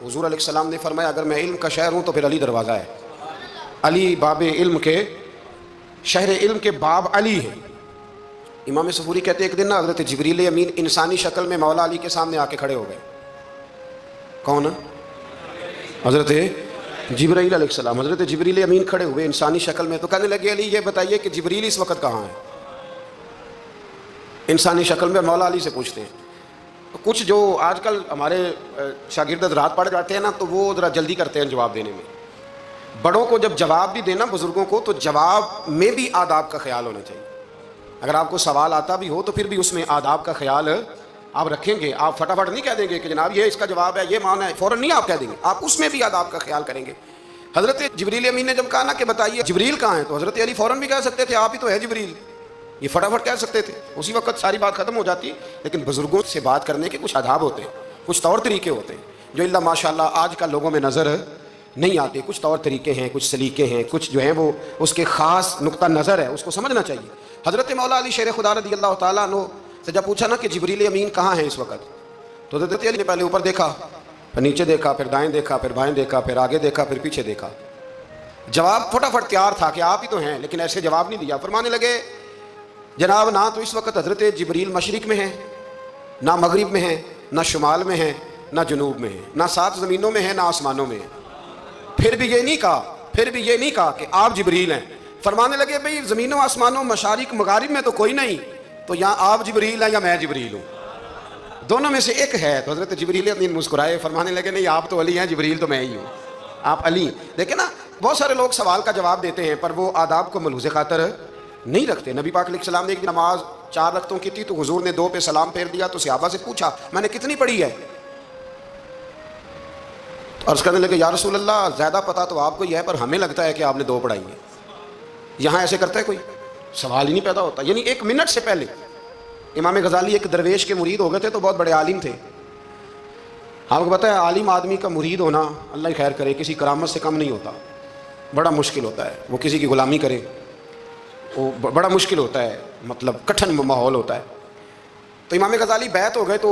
حضور علیہ السلام نے فرمایا اگر میں علم کا شہر ہوں تو پھر علی دروازہ ہے. علی باب علم کے، شہر علم کے باب علی ہے. امام صفوری کہتے ہیں ایک دن نا حضرت جبریل امین انسانی شکل میں مولا علی کے سامنے آ کے کھڑے ہو گئے. کون؟ حضرت جبرائیل علیہ السلام. حضرت جبریل امین کھڑے ہوئے انسانی شکل میں، تو کہنے لگے علی یہ بتائیے کہ جبریل اس وقت کہاں ہے؟ انسانی شکل میں مولا علی سے پوچھتے ہیں. کچھ جو آج کل ہمارے شاگرد حضرات پڑھ جاتے ہیں نا تو وہ ذرا جلدی کرتے ہیں جواب دینے میں. بڑوں کو جب جواب بھی دینا بزرگوں کو تو جواب میں بھی آداب کا خیال ہونا چاہیے. اگر آپ کو سوال آتا بھی ہو تو پھر بھی اس میں آداب کا خیال آپ رکھیں گے. آپ فٹافٹ نہیں کہہ دیں گے کہ جناب یہ اس کا جواب ہے، یہ معنی ہے، فوراً نہیں آپ کہہ دیں گے. آپ اس میں بھی آداب کا خیال کریں گے. حضرت جبریل امین نے جب کہا نا کہ بتائیے جبریل کہاں ہے، تو حضرت علی فوراً بھی کہہ سکتے تھے آپ ہی تو ہے جبریل، یہ فٹافٹ کہہ سکتے تھے، اسی وقت ساری بات ختم ہو جاتی. لیکن بزرگوں سے بات کرنے کے کچھ آداب ہوتے ہیں، کچھ طور طریقے ہوتے ہیں جو اللہ ماشاء اللہ آج کل لوگوں میں نظر نہیں آتے. کچھ طور طریقے ہیں، کچھ سلیقے ہیں، کچھ جو ہیں وہ اس کے خاص نقطہ نظر ہے، اس کو سمجھنا چاہیے. حضرت مولا علی شیر خدا رضی اللہ تعالیٰ عنہ سے جب پوچھا نا کہ جبریل امین کہاں ہے اس وقت، تو حضرت علی نے پہلے اوپر دیکھا، پھر نیچے دیکھا، پھر دائیں دیکھا، پھر بائیں دیکھا، پھر آگے دیکھا، پھر پیچھے دیکھا. جواب فٹافٹ تیار تھا کہ آپ ہی تو ہیں، لیکن ایسے جواب نہیں دیا. فرمانے لگے جناب نہ تو اس وقت حضرت جبریل مشرق میں ہیں، نہ مغرب میں ہیں، نہ شمال میں ہیں، نہ جنوب میں ہیں، نہ 7 زمینوں میں ہیں، نہ آسمانوں میں ہیں. پھر بھی یہ نہیں کہا کہ آپ جبریل ہیں. فرمانے لگے بھئی زمینوں آسمانوں مشارق مغارب میں تو کوئی نہیں، تو یا آپ جبریل ہیں یا میں جبریل ہوں، دونوں میں سے ایک ہے. تو حضرت جبریل امین مسکرائے، فرمانے لگے نہیں آپ تو علی ہیں، جبریل تو میں ہی ہوں، آپ علی. دیکھیں نا بہت سارے لوگ سوال کا جواب دیتے ہیں پر وہ آداب کو ملحوظ خاطر نہیں رکھتے. نبی پاک علیہ السلام نے ایک نماز 4 رکعتوں کی تھی تو حضور نے 2 پہ سلام پھیر دیا، تو صحابہ سے پوچھا میں نے کتنی پڑھی ہے؟ عرض کرنے لگے یا رسول اللہ زیادہ پتہ تو آپ کو ہی ہے پر ہمیں لگتا ہے کہ آپ نے 2 پڑھائی ہیں. یہاں ایسے کرتا ہے کوئی؟ سوال ہی نہیں پیدا ہوتا. یعنی 1 منٹ سے پہلے امام غزالی ایک درویش کے مرید ہو گئے تھے تو بہت بڑے عالم تھے. آپ کو پتہ ہے عالم آدمی کا مرید ہونا اللہ ہی خیر کرے کسی کرامت سے کم نہیں ہوتا، بڑا مشکل ہوتا ہے. وہ کسی کی غلامی کرے وہ بڑا مشکل ہوتا ہے، مطلب کٹھن ماحول ہوتا ہے. تو امام غزالی بیعت ہو گئے تو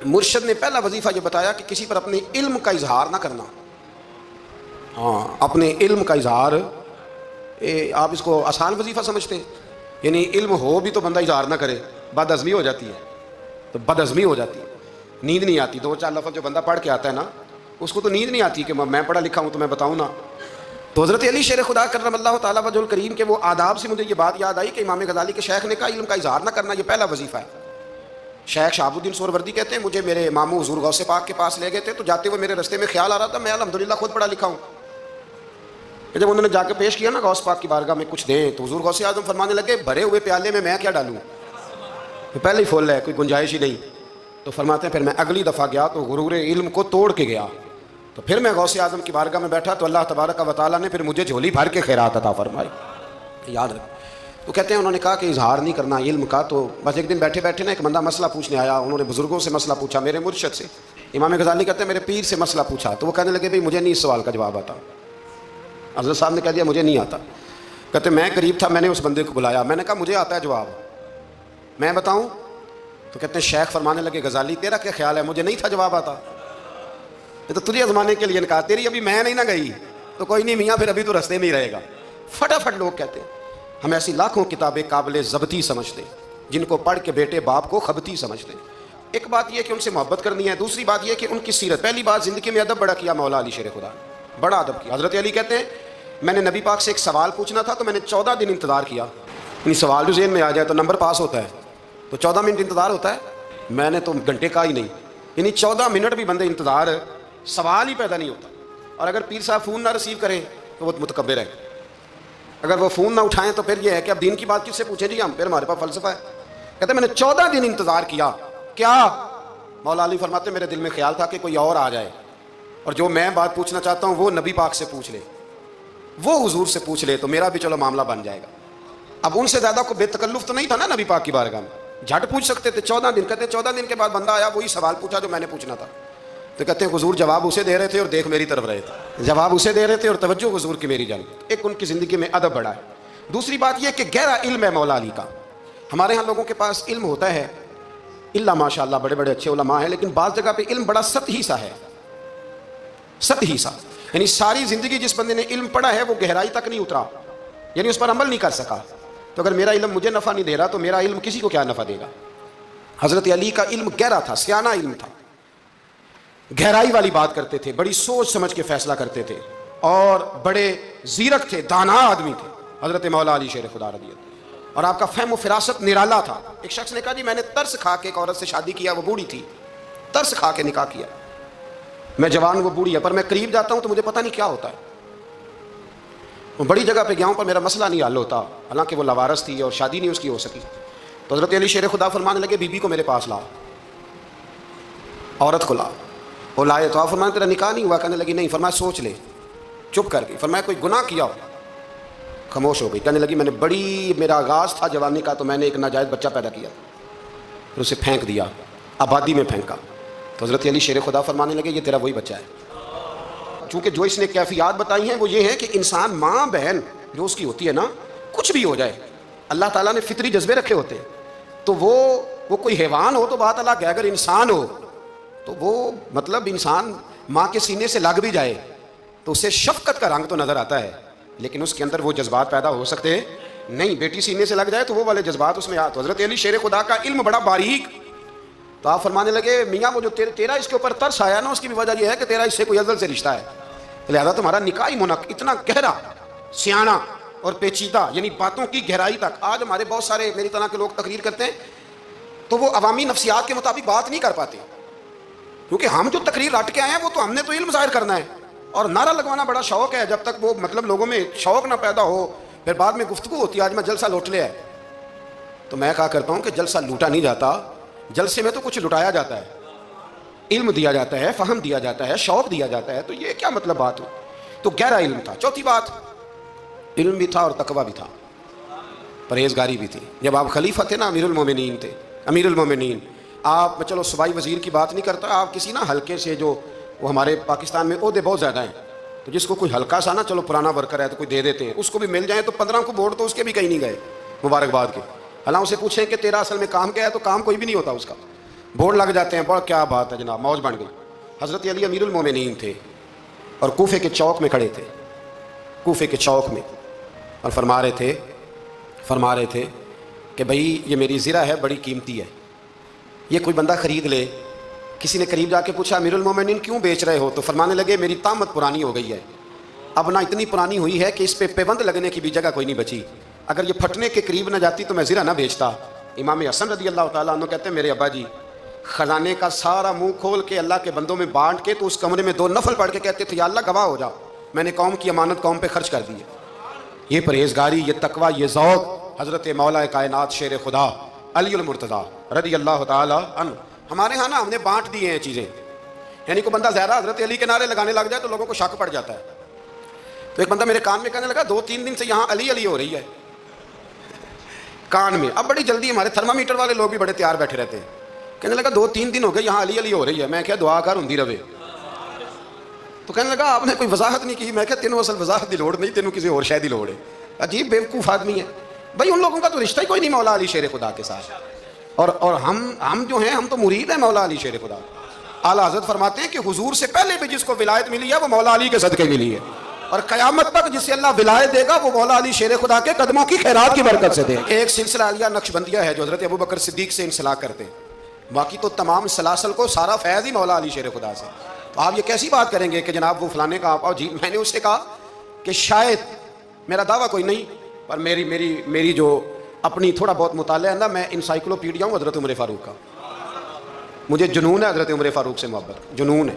مرشد نے پہلا وظیفہ یہ بتایا کہ کسی پر اپنے علم کا اظہار نہ کرنا. ہاں اپنے علم کا اظہار، آپ اس کو آسان وظیفہ سمجھتے ہیں، یعنی علم ہو بھی تو بندہ اظہار نہ کرے، بد ہضمی ہو جاتی ہے. تو بد ہضمی ہو جاتی ہے، نیند نہیں آتی. 2-4 لفظ جو بندہ پڑھ کے آتا ہے نا اس کو تو نیند نہیں آتی کہ میں پڑھا لکھا ہوں تو میں بتاؤں نا. تو حضرت علی شیر خدا کرم اللہ تعالیٰ وجہ الکریم کے وہ آداب سے مجھے یہ بات یاد آئی کہ امام غزالی کے شیخ نے کہا علم کا اظہار نہ کرنا یہ پہلا وظیفہ ہے. شیخ شہاب الدین سہروردی کہتے ہیں مجھے میرے ماموں حضور غوث پاک کے پاس لے گئے تھے تو جاتے ہوئے میرے رستے میں خیال آ رہا تھا میں الحمدللہ خود پڑھا لکھا ہوں. کہ جب انہوں نے جا کے پیش کیا نا غوث پاک کی بارگاہ میں کچھ دیں تو حضور غوث اعظم فرمانے لگے بھرے ہوئے پیالے میں کیا ڈالوں، پہلے ہی فل ہے، کوئی گنجائش ہی نہیں. تو فرماتے ہیں پھر میں اگلی دفعہ گیا تو غرور علم کو توڑ کے گیا، تو پھر میں غوث اعظم کی بارگاہ میں بیٹھا تو اللہ تبارک و تعالیٰ نے پھر مجھے جھولی بھر کے خیرات عطا فرمائی. یاد رکھ. تو کہتے ہیں انہوں نے کہا کہ اظہار نہیں کرنا علم کا. تو بس ایک دن بیٹھے بیٹھے نا ایک بندہ مسئلہ پوچھنے آیا، انہوں نے بزرگوں سے مسئلہ پوچھا، میرے مرشد سے. امام غزالی کہتے ہیں میرے پیر سے مسئلہ پوچھا تو وہ کہنے لگے بھئی مجھے نہیں اس سوال کا جواب آتا. حضرت صاحب نے کہہ دیا مجھے نہیں آتا. کہتے میں قریب تھا، میں نے اس بندے کو بلایا، میں نے کہا مجھے آتا ہے جواب، میں بتاؤں؟ تو کہتے ہیں شیخ فرمانے لگے غزالی تیرا کیا خیال ہے مجھے نہیں تھا جواب آتا؟ یہ تو تجھے آزمانے کے لیے کہا، تیری ابھی میں نہیں نہ گئی تو کوئی نہیں میاں پھر ابھی تو رستے میں ہی رہے گا. فٹافٹ لوگ کہتے ہیں ہم ایسی لاکھوں کتابیں قابل ضبطی سمجھتے ہیں جن کو پڑھ کے بیٹے باپ کو خبتی سمجھتے ہیں. ایک بات یہ کہ ان سے محبت کرنی ہے، دوسری بات یہ کہ ان کی سیرت. پہلی بات زندگی میں ادب بڑا کیا مولا علی شیر خدا، بڑا ادب کیا. حضرت علی کہتے ہیں میں نے نبی پاک سے ایک سوال پوچھنا تھا تو میں نے 14 دن انتظار کیا. یعنی سوال جو ذہن میں آ جائے تو نمبر پاس ہوتا ہے، تو 14 منٹ انتظار ہوتا ہے، میں نے تو گھنٹے کا ہی نہیں. یعنی 14 منٹ بھی بندے انتظار، سوال ہی پیدا نہیں ہوتا. اور اگر پیر صاحب فون نہ ریسیو کریں تو وہ متکبر ہے، اگر وہ فون نہ اٹھائیں تو پھر یہ ہے کہ اب دین کی بات کس سے پوچھیں جی ہم، پھر ہمارے پاس فلسفہ ہے. کہتے ہیں میں نے 14 دن انتظار کیا. کیا؟ مولا علی فرماتے ہیں میرے دل میں خیال تھا کہ کوئی اور آ جائے اور جو میں بات پوچھنا چاہتا ہوں وہ نبی پاک سے پوچھ لے، وہ حضور سے پوچھ لے تو میرا بھی چلو معاملہ بن جائے گا. اب ان سے زیادہ کو بے تکلف تو نہیں تھا نا نبی پاک کی بارگاہ میں، جھٹ پوچھ سکتے تھے. 14 دن. کہتے ہیں 14 دن کے بعد بندہ آیا، وہی سوال پوچھا جو میں نے پوچھنا تھا. تو کہتے ہیں حضور جواب اسے دے رہے تھے اور دیکھ میری طرف رہے تھے. جواب اسے دے رہے تھے اور توجہ حضور کی میری جانب. ایک ان کی زندگی میں ادب بڑا ہے. دوسری بات یہ کہ گہرا علم ہے مولا علی کا. ہمارے ہاں لوگوں کے پاس علم ہوتا ہے، اللہ ماشاء اللہ بڑے بڑے اچھے علماء ہیں، لیکن بعض جگہ پہ علم بڑا سطحی سا ہے. سطحی سا، یعنی ساری زندگی جس بندے نے علم پڑھا ہے وہ گہرائی تک نہیں اترا، یعنی اس پر عمل نہیں کر سکا. تو اگر میرا علم مجھے نفع نہیں دے رہا تو میرا علم کسی کو کیا نفع دے گا؟ حضرت علی کا علم گہرا تھا، سیانہ علم تھا، گہرائی والی بات کرتے تھے، بڑی سوچ سمجھ کے فیصلہ کرتے تھے، اور بڑے زیرک تھے، دانا آدمی تھے حضرت مولا علی شیر خدا رضی اللہ. اور آپ کا فہم و فراست نرالا تھا. ایک شخص نے کہا جی میں نے ترس کھا کے ایک عورت سے شادی کیا، وہ بوڑھی تھی، ترس کھا کے نکاح کیا، میں جوان وہ بوڑھی ہے، پر میں قریب جاتا ہوں تو مجھے پتہ نہیں کیا ہوتا ہے. وہ بڑی جگہ پہ گیا ہوں پر میرا مسئلہ نہیں حل ہوتا، حالانکہ وہ لاوارث تھی اور شادی نہیں اس کی ہو سکی. تو حضرت علی شیر خدا فرمانے لگے بی بی کو میرے پاس لا، عورت کو لا. وہ لائے تو آپ فرمانے تیرا نکاح نہیں ہوا؟ کہنے لگی نہیں. فرمایا سوچ لے. چپ کر گئی. فرمایا کوئی گناہ کیا ہو؟ خاموش ہو گئی. کہنے لگی میں نے میرا آغاز تھا جوانی کا تو میں نے ایک ناجائز بچہ پیدا کیا، پھر اسے پھینک دیا، آبادی میں پھینکا. تو حضرت علی شیر خدا فرمانے لگے یہ تیرا وہی بچہ ہے. چونکہ جو اس نے کیفیات بتائی ہیں وہ یہ ہے کہ انسان ماں بہن جو اس کی ہوتی ہے نا، کچھ بھی ہو جائے، اللہ تعالیٰ نے فطری جذبے رکھے ہوتے ہیں. تو وہ کوئی حیوان ہو تو بات الگ ہے، اگر انسان ہو تو وہ مطلب انسان ماں کے سینے سے لگ بھی جائے تو اسے شفقت کا رنگ تو نظر آتا ہے، لیکن اس کے اندر وہ جذبات پیدا ہو سکتے ہیں نہیں. بیٹی سینے سے لگ جائے تو وہ والے جذبات اس میں آتے. حضرت علی شیر خدا کا علم بڑا باریک. تو آپ فرمانے لگے میاں وہ جو تیرا اس کے اوپر ترس آیا نا، اس کی بھی وجہ یہ ہے کہ تیرا اس سے کوئی ازل سے رشتہ ہے، لہذا تمہارا نکاح منعقد اتنا گہرا، سیانہ اور پیچیدہ، یعنی باتوں کی گہرائی تک. آج ہمارے بہت سارے میری طرح کے لوگ تقریر کرتے ہیں تو وہ عوامی نفسیات کے مطابق بات نہیں کر پاتے، کیونکہ ہم جو تقریر رٹ کے آئے ہیں وہ تو ہم نے تو علم ظاہر کرنا ہے، اور نعرہ لگوانا بڑا شوق ہے. جب تک وہ مطلب لوگوں میں شوق نہ پیدا ہو پھر بعد میں گفتگو ہوتی ہے آج میں جلسہ لوٹ لیا ہے. تو میں کہا کرتا ہوں کہ جلسہ لوٹا نہیں جاتا، جلسے میں تو کچھ لٹایا جاتا ہے، علم دیا جاتا ہے، فہم دیا جاتا ہے، شوق دیا جاتا ہے. تو یہ کیا مطلب بات ہو؟ تو گہرا علم تھا. چوتھی بات، علم بھی تھا اور تقویٰ بھی تھا، پرہیزگاری بھی تھی. جب آپ خلیفہ تھے نا، امیر المومنین تھے، امیر المومنین، آپ چلو صوبائی وزیر کی بات نہیں کرتا، آپ کسی نا ہلکے سے، جو وہ ہمارے پاکستان میں عہدے بہت زیادہ ہیں، تو جس کو کوئی ہلکا سا نا چلو پرانا ورکر ہے تو کوئی دے دیتے ہیں، اس کو بھی مل جائیں تو 15 کو ووٹ تو اس کے بھی کہیں نہیں گئے مبارکباد کے. حالانکہ اسے پوچھیں کہ تیرا اصل میں کام کیا ہے تو کام کوئی بھی نہیں ہوتا اس کا، ووٹ لگ جاتے ہیں. بڑا کیا بات ہے جناب، موج بن گئی. حضرت علی امیر المومنین تھے اور کوفے کے چوک میں کھڑے تھے، کوفے کے چوک میں، اور فرما رہے تھے کہ بھئی یہ میری زرہ ہے، بڑی قیمتی ہے، یہ کوئی بندہ خرید لے. کسی نے قریب جا کے پوچھا امیر المومنین کیوں بیچ رہے ہو؟ تو فرمانے لگے میری طامت پرانی ہو گئی ہے، اب نہ اتنی پرانی ہوئی ہے کہ اس پہ پیوند لگنے کی بھی جگہ کوئی نہیں بچی، اگر یہ پھٹنے کے قریب نہ جاتی تو میں زرہ نہ بیچتا. امام حسن رضی اللہ تعالیٰ عنہ کہتے ہیں میرے ابا جی خزانے کا سارا منہ کھول کے اللہ کے بندوں میں بانٹ کے تو اس کمرے میں 2 نفل پڑھ کے کہتے تھے یا اللہ گواہ ہو جا، میں نے قوم کی امانت قوم پہ خرچ کر دی ہے. یہ پرہیزگاری، یہ تقویٰ، یہ ذوق حضرت مولا کائنات شیر خدا علی المرتضیٰ رضی اللہ تعالیٰ عنہ. ہمارے ہاں نا ہم نے بانٹ دی ہیں چیزیں، یعنی کوئی بندہ زیادہ حضرت علی کے نعرے لگانے لگ جائے تو لوگوں کو شک پڑ جاتا ہے. تو ایک بندہ میرے کان میں کہنے لگا 2-3 دن سے یہاں علی علی ہو رہی ہے کان میں. اب بڑی جلدی ہمارے تھرمامیٹر والے لوگ بھی بڑے تیار بیٹھے رہتے ہیں. کہنے لگا 2-3 دن ہو گئے یہاں علی علی ہو رہی ہے. میں کیا دعا کر ہوں رہے. تو کہنے لگا آپ نے کوئی وضاحت نہیں کی. میں کہا تینوں اصل وضاحت کی لوڑ نہیں، تینوں کسی اور شے دی لوڑ ہے. عجیب بیوقوف آدمی ہے بھائی، ان لوگوں کا تو رشتہ ہی کوئی نہیں مولا علی شیر خدا کے ساتھ. اور ہم جو ہیں ہم تو مرید ہیں مولا علی شیر خدا. اعلیٰ حضرت فرماتے ہیں کہ حضور سے پہلے بھی جس کو ولایت ملی ہے وہ مولا علی کے صدقے ملی ہے، اور قیامت تک جسے اللہ ولایت دے گا وہ مولا علی شیر خدا کے قدموں کی خیرات کی برکت سے دے. ایک سلسلہ علیہ نقشبندیہ ہے جو حضرت ابوبکر صدیق سے انسلاک کرتے ہیں، باقی تو تمام سلاسل کو سارا فیض ہی مولا علی شیر خدا سے. تو آپ یہ کیسی بات کریں گے کہ جناب وہ فلانے کا آپ جی. میں نے اس سے کہا کہ شاید میرا دعویٰ کوئی نہیں، پر میری جو اپنی تھوڑا بہت مطالعہ ہے نا، میں انسائکلوپیڈیا ہوں حضرت عمر فاروق کا. مجھے جنون ہے حضرت عمر فاروق سے محبت، جنون ہے.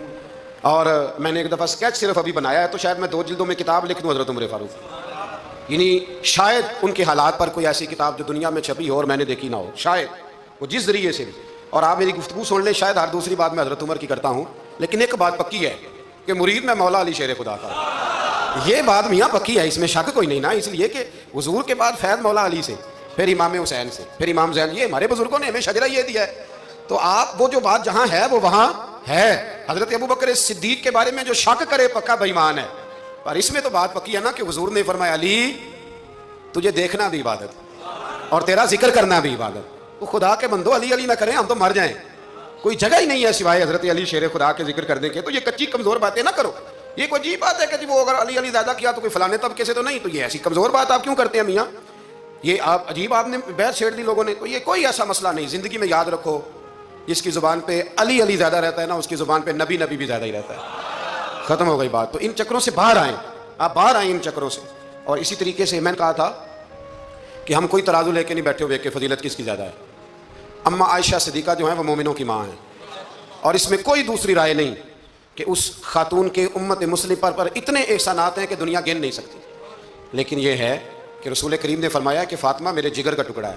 اور میں نے ایک دفعہ اسکیچ صرف ابھی بنایا ہے تو شاید میں 2 جلدوں میں کتاب لکھ دوں حضرت عمر فاروق. یعنی شاید ان کے حالات پر کوئی ایسی کتاب جو دنیا میں چھپی ہو اور میں نے دیکھی نہ ہو، شاید وہ جس ذریعے سے بھی. اور آپ میری گفتگو سن لیں، شاید ہر دوسری بات میں حضرت عمر کی کرتا ہوں، لیکن ایک بات پکی ہے کہ مرید میں مولا علی شیر خدا کا. یہ بات میاں پکی ہے، اس میں شک کوئی نہیں نا. اس لیے کہ حضور کے بعد فیض مولا علی سے، پھر امام حسین سے، پھر امام زین. یہ ہمارے بزرگوں نے ہمیں شجرہ یہ دیا ہے. تو آپ وہ جو بات جہاں ہے وہ وہاں ہے. حضرت ابوبکر صدیق کے بارے میں جو شک کرے پکا بے ایمان ہے، پر اس میں تو بات پکی ہے نا کہ حضور نے فرمایا علی تجھے دیکھنا بھی عبادت اور تیرا ذکر کرنا بھی عبادت. تو خدا کے بندو علی علی نہ کریں، ہم تو مر جائیں. کوئی جگہ ہی نہیں ہے سوائے حضرت علی شیر خدا کے ذکر کرنے کے. تو یہ کچی کمزور باتیں نہ کرو. یہ کوئی عجیب بات ہے کہ جی وہ اگر علی زیادہ کیا تو کوئی فلانے طبقے سے تو نہیں، تو یہ ایسی کمزور بات آپ کیوں کرتے ہیں میاں؟ یہ آپ عجیب، آپ نے بحث چھیڑ دی لوگوں نے. تو یہ کوئی ایسا مسئلہ نہیں. زندگی میں یاد رکھو، جس کی زبان پہ علی زیادہ رہتا ہے نا، اس کی زبان پہ نبی بھی زیادہ ہی رہتا ہے. ختم ہو گئی بات. تو ان چکروں سے باہر آئیں، آپ باہر آئیں ان چکروں سے. اور اسی طریقے سے میں نے کہا تھا کہ ہم کوئی ترازو لے کے نہیں بیٹھے ہوئے کہ فضیلت کس کی زیادہ ہے. اما عائشہ صدیقہ جو ہیں وہ مومنوں کی ماں ہیں، اور اس میں کوئی دوسری رائے نہیں کہ اس خاتون کے امت مسلمہ پر اتنے احسانات ہیں کہ دنیا گن نہیں سکتی. لیکن یہ ہے کہ رسول کریم نے فرمایا کہ فاطمہ میرے جگر کا ٹکڑا ہے.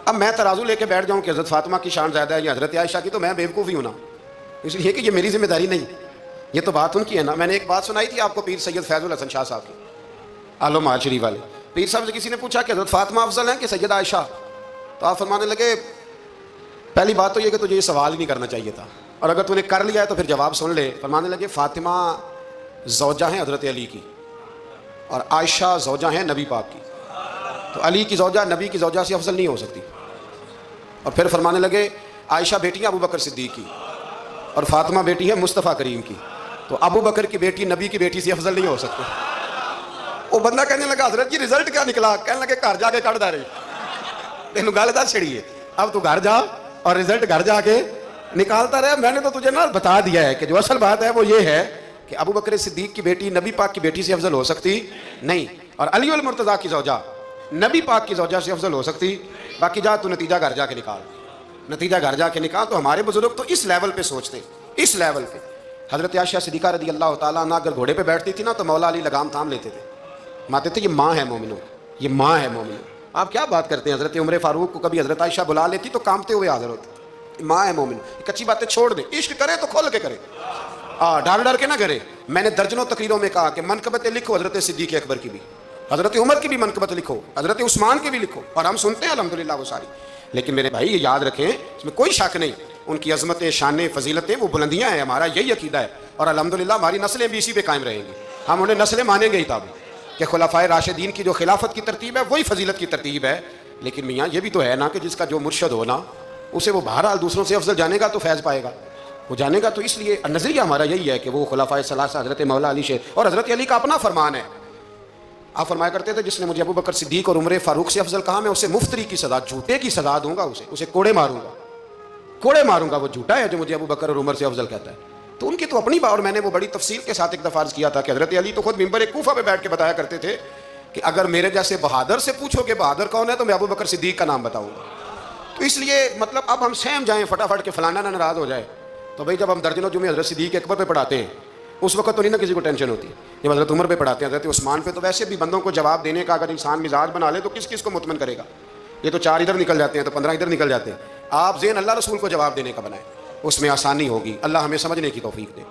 اب میں ترازو لے کے بیٹھ جاؤں کہ حضرت فاطمہ کی شان زیادہ ہے یا حضرت عائشہ کی، تو میں بیوقوف ہی ہوں نا. اس لیے کہ یہ میری ذمہ داری نہیں، یہ تو بات ان کی ہے نا. میں نے ایک بات سنائی تھی آپ کو پیر سید فیض الحسن شاہ صاحب کی، عالم شریف والے پیر صاحب سے کسی نے پوچھا کہ حضرت فاطمہ افضل ہیں کہ سیدہ عائشہ؟ تو آپ فرمانے لگے پہلی بات تو یہ کہ تجھے یہ سوال ہی نہیں کرنا چاہیے تھا، اور اگر تو نے کر لیا ہے تو پھر جواب سن لے. فرمانے لگے فاطمہ زوجہ ہیں حضرت علی کی، اور عائشہ زوجہ ہیں نبی پاک کی. تو علی کی زوجہ نبی کی زوجہ سے افضل نہیں ہو سکتی. اور پھر فرمانے لگے عائشہ بیٹی ہیں ابو بکر صدیق کی، اور فاطمہ بیٹی ہے مصطفیٰ کریم کی. تو ابو بکر کی بیٹی نبی کی بیٹی سے افضل نہیں ہو سکتی. وہ بندہ کہنے لگا حضرت جی رزلٹ کیا نکلا؟ کہنے لگے گھر جا کے کٹ دے رہی تینوں گل دس چھڑی ہے، اب تو گھر جا اور رزلٹ گھر جا کے نکالتا رہے. میں نے تو تجھے نا بتا دیا ہے کہ جو اصل بات ہے وہ یہ ہے کہ ابو بکر صدیق کی بیٹی نبی پاک کی بیٹی سے افضل ہو سکتی نہیں، اور علی المرتضیٰ کی زوجہ نبی پاک کی زوجہ سے افضل ہو سکتی. باقی جا تو نتیجہ گھر جا کے نکال، نتیجہ گھر جا کے نکال. تو ہمارے بزرگ تو اس لیول پہ سوچتے، اس لیول پہ. حضرت عائشہ صدیقہ رضی اللہ تعالیٰ عنہ اگر گھوڑے پہ بیٹھتی تھی نا تو مولا علی لگام تھام لیتے تھے، ماتے تھے یہ ماں ہے مومنوں، یہ ماں ہے مومنوں. آپ کیا بات کرتے ہیں؟ حضرت عمر فاروق کو کبھی حضرت عائشہ بلا لیتی تو کانپتے ہوئے حاضر ہوتے. ماں ہے مومن. کچی باتیں چھوڑ دیں، عشق کرے تو کھول کے کرے، ڈر ڈر کے نہ کرے. میں نے درجنوں تقریروں میں کہا کہ منقبتیں لکھو حضرت صدیق اکبر کی بھی، حضرت عمر کی بھی منقبت لکھو، حضرت عثمان کی بھی لکھو، اور ہم سنتے ہیں الحمدللہ وہ ساری. لیکن میرے بھائی یہ یاد رکھیں، اس میں کوئی شک نہیں، ان کی عظمتیں، شانیں، فضیلتیں وہ بلندیاں ہیں. ہمارا یہی عقیدہ ہے، اور الحمدللہ ہماری نسلیں بھی اسی پہ قائم رہیں گی. ہم انہیں نسلیں مانیں گے ہی تب کہ خلفائے راشدین کی جو خلافت کی ترتیب ہے وہی فضیلت کی ترتیب ہے. لیکن میاں یہ بھی تو ہے نا کہ جس کا جو مرشد ہونا اسے وہ بہرحال دوسروں سے افضل جانے گا تو فیض پائے گا، وہ جانے گا. تو اس لیے نظریہ ہمارا یہی ہے کہ وہ خلفائے ثلاثہ حضرت مولا علی سے، اور حضرت علی کا اپنا فرمان ہے. آپ فرمایا کرتے تھے جس نے مجھے ابو بکر صدیق اور عمر فاروق سے افضل کہا میں اسے مفتری کی سزا، جھوٹے کی سزا دوں گا، اسے کوڑے ماروں گا، کوڑے ماروں گا. وہ جھوٹا ہے جو مجھے ابو بکر اور عمر سے افضل کہتا ہے. تو ان کی تو اپنی بات. اور میں نے وہ بڑی تفصیل کے ساتھ ایک دفعہ عرض کیا تھا کہ حضرت علی تو خود ممبر کوفہ پہ بیٹھ کے بتایا کرتے تھے کہ اگر میرے جیسے بہادر سے پوچھو کہ بہادر کون ہے تو میں ابو بکر صدیق کا نام بتاؤں گا. تو اس لیے مطلب اب ہم سہم جائیں فٹافٹ کہ فلانا نہ ناراض ہو جائے. تو بھائی جب ہم درجنوں جمعے حضرت صدیق اکبر پہ پڑھاتے ہیں اس وقت تو نہیں نا کسی کو ٹینشن ہوتی. جب حضرت عمر پہ پڑھاتے ہیں، حضرت عثمان پہ، تو ویسے بھی بندوں کو جواب دینے کا اگر انسان مزاج بنا لے تو کس کس کو مطمئن کرے گا؟ یہ تو 4 ادھر نکل جاتے ہیں تو 15 ادھر نکل جاتے ہیں. آپ ذہن اللہ رسول کو جواب دینے کا بنائیں، اس میں آسانی ہوگی. اللہ ہمیں سمجھنے کی توفیق دے.